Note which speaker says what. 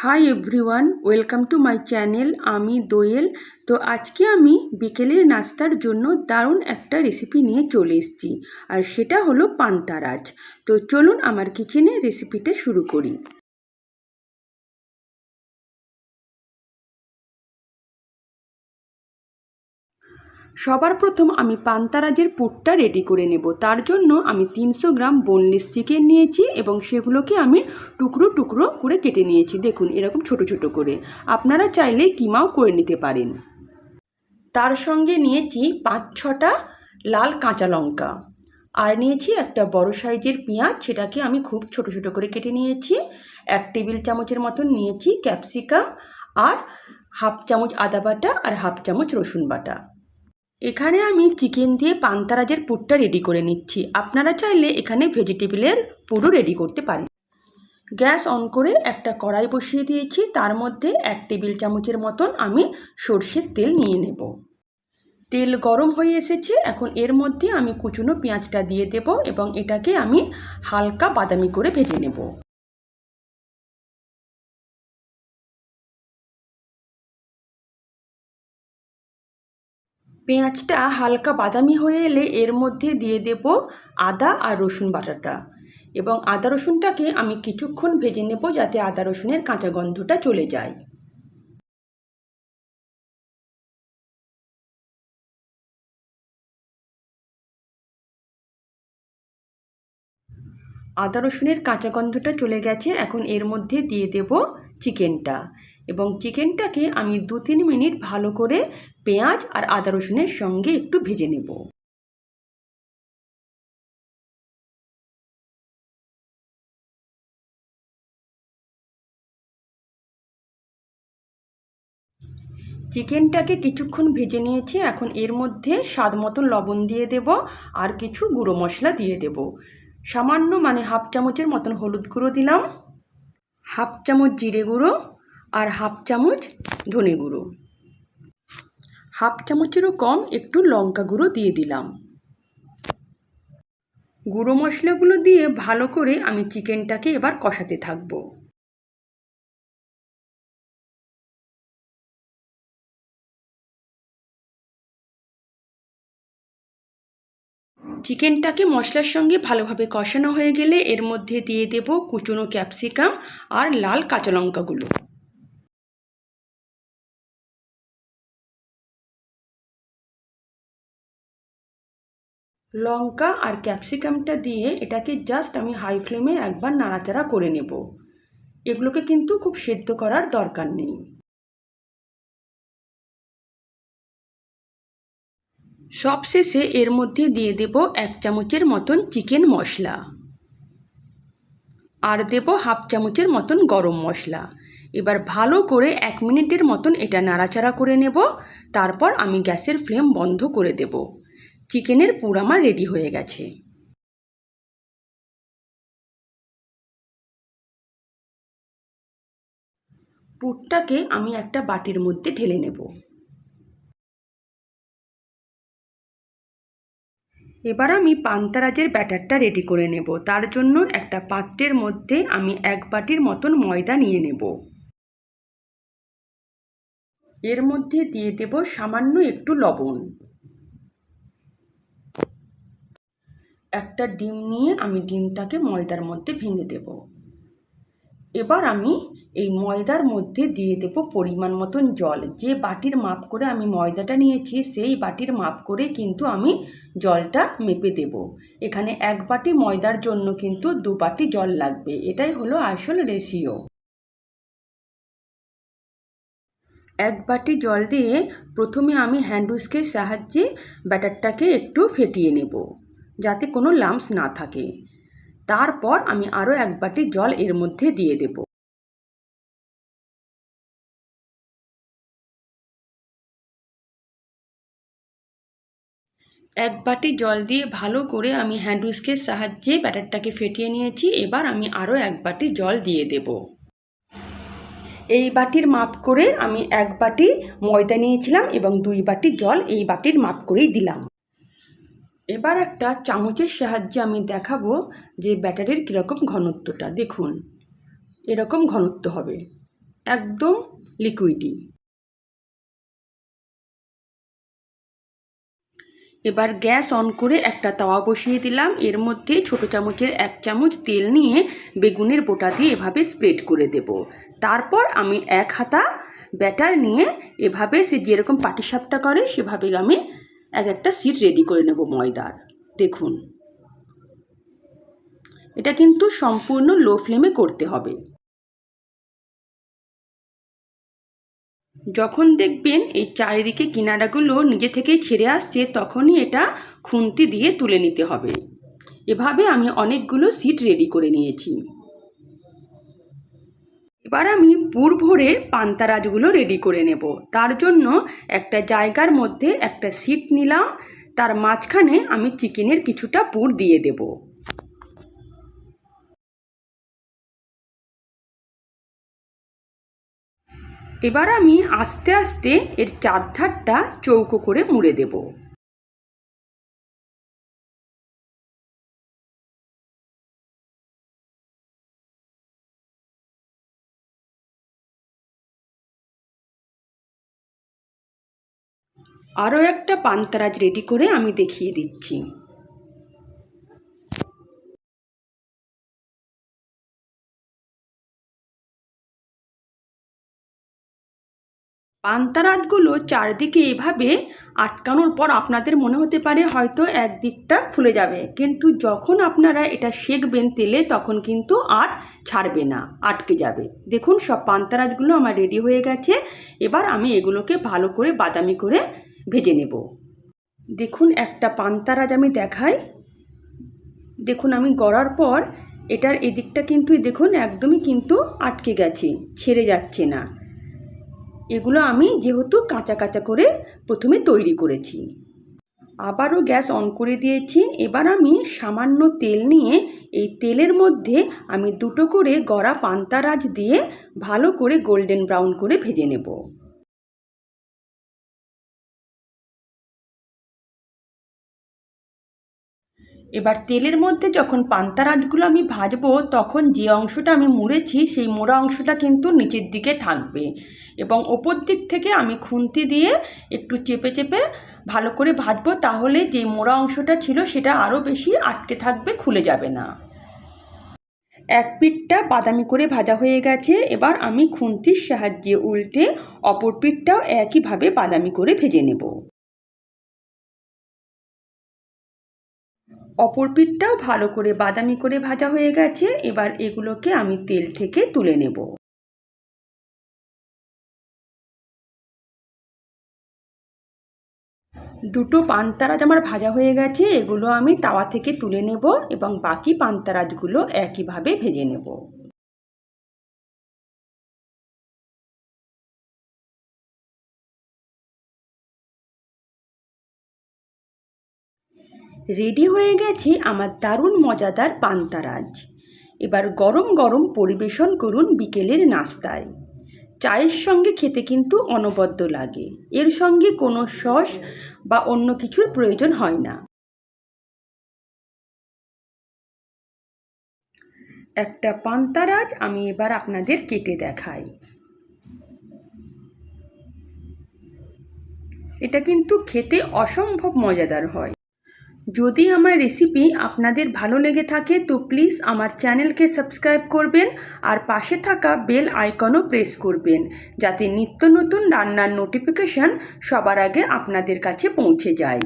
Speaker 1: Hi everyone, welcome to my channel. আমি দোয়েল। তো আজকে আমি বিকেলের নাস্তার জন্য দারুণ একটা রেসিপি নিয়ে চলে এসেছি, আর সেটা হলো পান্তারাজ। তো চলুন আমার কিচেনে রেসিপিটা শুরু করি। সবার প্রথম আমি পান্তারাজের পুরটা রেডি করে নেব। তার জন্য আমি 300 গ্রাম বোনলেস চিকেন নিয়েছি এবং সেগুলোকে আমি টুকরো টুকরো করে কেটে নিয়েছি। দেখুন, এরকম ছোট ছোট করে। আপনারা চাইলে কিমাও করে নিতে পারেন। তার সঙ্গে নিয়েছি 5-6টা লাল কাঁচা লঙ্কা, আর নিয়েছি একটা বড় সাইজের পেঁয়াজ, সেটাকে আমি খুব ছোট ছোট করে কেটে নিয়েছি। 1 টেবিল চামচের মতন নিয়েছি ক্যাপসিকাম, আর হাফ চামচ আদা বাটা আর হাফ চামচ রসুন বাটা। এখানে আমি চিকেন দিয়ে পান্তারাজের পুরটা রেডি করে নিচ্ছি। আপনারা চাইলে এখানে ভেজিটেবলের পুরও রেডি করতে পারেন। গ্যাস অন করে একটা কড়াই বসিয়ে দিয়েছি। তার মধ্যে 1 টেবিল চামচের মতন আমি সর্ষের তেল নিয়ে নেব। তেল গরম হয়ে এসেছে। এখন এর মধ্যে আমি কুচনো পেঁয়াজটা দিয়ে দেব এবং এটাকে আমি হালকা বাদামি করে ভেজে নেব। পেঁয়াজটা হালকা বাদামি হয়ে এলে এর মধ্যে দিয়ে দেব আদা আর রসুন বাটাটা, এবং আদা রসুনটাকে আমি কিছুক্ষণ ভেজে নেব যাতে আদা রসুনের কাঁচা গন্ধটা চলে যায়। আদা রসুনের কাঁচা গন্ধটা চলে গেছে। এখন এর মধ্যে দিয়ে দেব চিকেনটা, এবং চিকেনটাকে আমি 2-3 মিনিট ভালো করে পেঁয়াজ আর আদা রসুনের সঙ্গে একটু ভেজে নেব। চিকেনটাকে কিছুক্ষণ ভেজে নিয়েছি। এখন এর মধ্যে স্বাদ মতন লবণ দিয়ে দেব, আর কিছু গুঁড়ো মশলা দিয়ে দেব। সামান্য হাফ চামচের মতন হলুদ গুঁড়ো দিলাম, হাফ চামচ জিরে গুঁড়ো, আর হাফ চামচ ধনে গুঁড়ো, হাফ চামচেরও কম একটু লঙ্কা গুঁড়ো দিয়ে দিলাম। গুঁড়ো মশলাগুলো দিয়ে ভালো করে আমি চিকেনটাকে এবার কষাতে থাকবো। চিকেনটাকে মশলার সঙ্গে ভালোভাবে কষানো হয়ে গেলে এর মধ্যে দিয়ে দেব কুচনো ক্যাপসিকাম আর লাল কাঁচা লঙ্কাগুলো। লঙ্কা আর ক্যাপসিকামটা দিয়ে এটাকে জাস্ট আমি হাই ফ্লেমে একবার নাড়াচাড়া করে নেব। এগুলোকে কিন্তু খুব সেদ্ধ করার দরকার নেই। সবশেষে এর মধ্যে দিয়ে দেব 1 চামচের মতন চিকেন মশলা, আর দেব হাফ চামচের মতন গরম মশলা। এবার ভালো করে 1 মিনিটের মতন এটা নাড়াচাড়া করে নেব। তারপর আমি গ্যাসের ফ্লেম বন্ধ করে দেব। চিকেনের পুর আমার রেডি হয়ে গেছে। পুরটাকে আমি একটা বাটির মধ্যে ঢেলে নেব। এবার আমি পান্তারাজের ব্যাটারটা রেডি করে নেব। তার জন্য একটা পাত্রের মধ্যে আমি 1 বাটির মতন ময়দা নিয়ে নেব। এর মধ্যে দিয়ে দেব সামান্য একটু লবণ। একটা ডিম নিয়ে আমি ডিমটাকে ময়দার মধ্যে ভেঙে দেব। এবার আমি এই ময়দার মধ্যে দিয়ে দেব পরিমাণ মতন জল। যে বাটির মাপ করে আমি ময়দাটা নিয়েছি সেই বাটির মাপ করে কিন্তু আমি জলটা মেপে দেব। এখানে 1 বাটি ময়দার জন্য কিন্তু 2 বাটি জল লাগবে। এটাই হলো আসল রেশিও। 1 বাটি জল দিয়ে প্রথমে আমি হ্যান্ড হুইস্কের সাহায্যে ব্যাটারটাকে একটু ফেটিয়ে নেব যাতে কোনো লাম্পস না থাকে। তারপর আমি আরও 1 বাটি জল এর মধ্যে দিয়ে দেব। এক বাটি জল দিয়ে ভালো করে আমি হ্যান্ড হুইস্কের সাহায্যে ব্যাটারটাকে ফেটিয়ে নিয়েছি। এবার আমি আরও 1 বাটি জল দিয়ে দেব। এই বাটির মাপ করে আমি 1 বাটি ময়দা নিয়েছিলাম এবং 2 বাটি জল এই বাটির মাপ করেই দিলাম। এবার একটা চামচের সাহায্যে আমি দেখাবো যে ব্যাটারের কীরকম ঘনত্বটা। দেখুন, এরকম ঘনত্ব হবে। একদম লিকুইডই। এবার গ্যাস অন করে একটা তাওয়া বসিয়ে দিলাম। এর মধ্যে ছোটো চামচের 1 চামচ তেল নিয়ে বেগুনের বোটা দিয়ে এভাবে স্প্রেড করে দেব। তারপর আমি 1 হাতা ব্যাটার নিয়ে এভাবে সে যেরকম পাটিসাপটা করে সেভাবে আমি একটা শিট রেডি করে নেব ময়দার। দেখুন, এটা কিন্তু সম্পূর্ণ লো ফ্লেমে করতে হবে। যখন দেখবেন এই চারিদিকে কিনারাগুলো নিজে থেকেই ছেড়ে আসছে, তখনই এটা খুন্তি দিয়ে তুলে নিতে হবে। এভাবে আমি অনেকগুলো শিট রেডি করে নিয়েছি। এবার আমি পুর ভরে পান্তারাজগুলো রেডি করে নেব। তার জন্য একটা জায়গার মধ্যে একটা শিট নিলাম, তার মাঝখানে আমি চিকেনের কিছুটা পুর দিয়ে দেব। এবার আমি আস্তে আস্তে এর চারধারটা চৌকো করে মুড়ে দেব। আরও একটা পান্তারাজ রেডি করে আমি দেখিয়ে দিচ্ছি। পান্তারাজগুলো চারদিকে এভাবে আটকানোর পর আপনাদের মনে হতে পারে হয়তো একদিকটা খুলে যাবে, কিন্তু যখন আপনারা এটা সেঁকবেন তেলে তখন কিন্তু আর ছাড়বে না, আটকে যাবে। দেখুন, সব পান্তারাজগুলো আমার রেডি হয়ে গেছে। এবার আমি এগুলোকে ভালো করে বাদামি করে ভেজে নেব। দেখুন, একটা পান্তারাজ আমি দেখাই। দেখুন, আমি গড়ার পর এটার এদিকটা কিন্তু দেখুন একদমই কিন্তু আটকে গেছে, ছেড়ে যাচ্ছে না। এগুলো আমি যেহেতু কাঁচা কাঁচা করে প্রথমে তৈরি করেছি। আবারও গ্যাস অন করে দিয়েছি। এবার আমি সামান্য তেল নিয়ে এই তেলের মধ্যে আমি 2টো করে গড়া পান্তারাজ দিয়ে ভালো করে গোল্ডেন ব্রাউন করে ভেজে নেব। এবার তেলের মধ্যে যখন পান্তারাজগুলো আমি ভাজবো, তখন যে অংশটা আমি মুড়েছি সেই মোড়া অংশটা কিন্তু নিচের দিকে থাকবে, এবং ওপর দিক থেকে আমি খুন্তি দিয়ে একটু চেপে চেপে ভালো করে ভাজবো। তাহলে যে মোড়া অংশটা ছিল সেটা আরও বেশি আটকে থাকবে, খুলে যাবে না। এক পিঠটা বাদামি করে ভাজা হয়ে গেছে। এবার আমি খুন্তির সাহায্যে উল্টে অপর পিঠটাও একইভাবে বাদামি করে ভেজে নেব। অপর পিঠটাও ভালো করে বাদামি করে ভাজা হয়ে গেছে। এবার এগুলোকে আমি তেল থেকে তুলে নেব। দুটো পান্তারাজ আমার ভাজা হয়ে গেছে, এগুলো আমি তাওয়া থেকে তুলে নেব এবং বাকি পান্তারাজগুলো একইভাবে ভেজে নেব। রেডি হয়ে গেছে আমার দারুণ মজাদার পান্তারাজ। এবার গরম গরম পরিবেশন করুন বিকেলের নাস্তায়। চায়ের সঙ্গে খেতে কিন্তু অনবদ্য লাগে। এর সঙ্গে কোনো সস বা অন্য কিছুর প্রয়োজন হয় না। একটা পান্তারাজ আমি এবার আপনাদের কেটে দেখাই। এটা কিন্তু খেতে অসম্ভব মজাদার হয়। যদি আমার রেসিপি আপনাদের ভালো লেগে থাকে তো প্লিজ আমার চ্যানেলকে সাবস্ক্রাইব করবেন আর পাশে থাকা বেল আইকনও প্রেস করবেন, যাতে নিত্য নতুন রান্নার নোটিফিকেশান সবার আগে আপনাদের কাছে পৌঁছে যায়।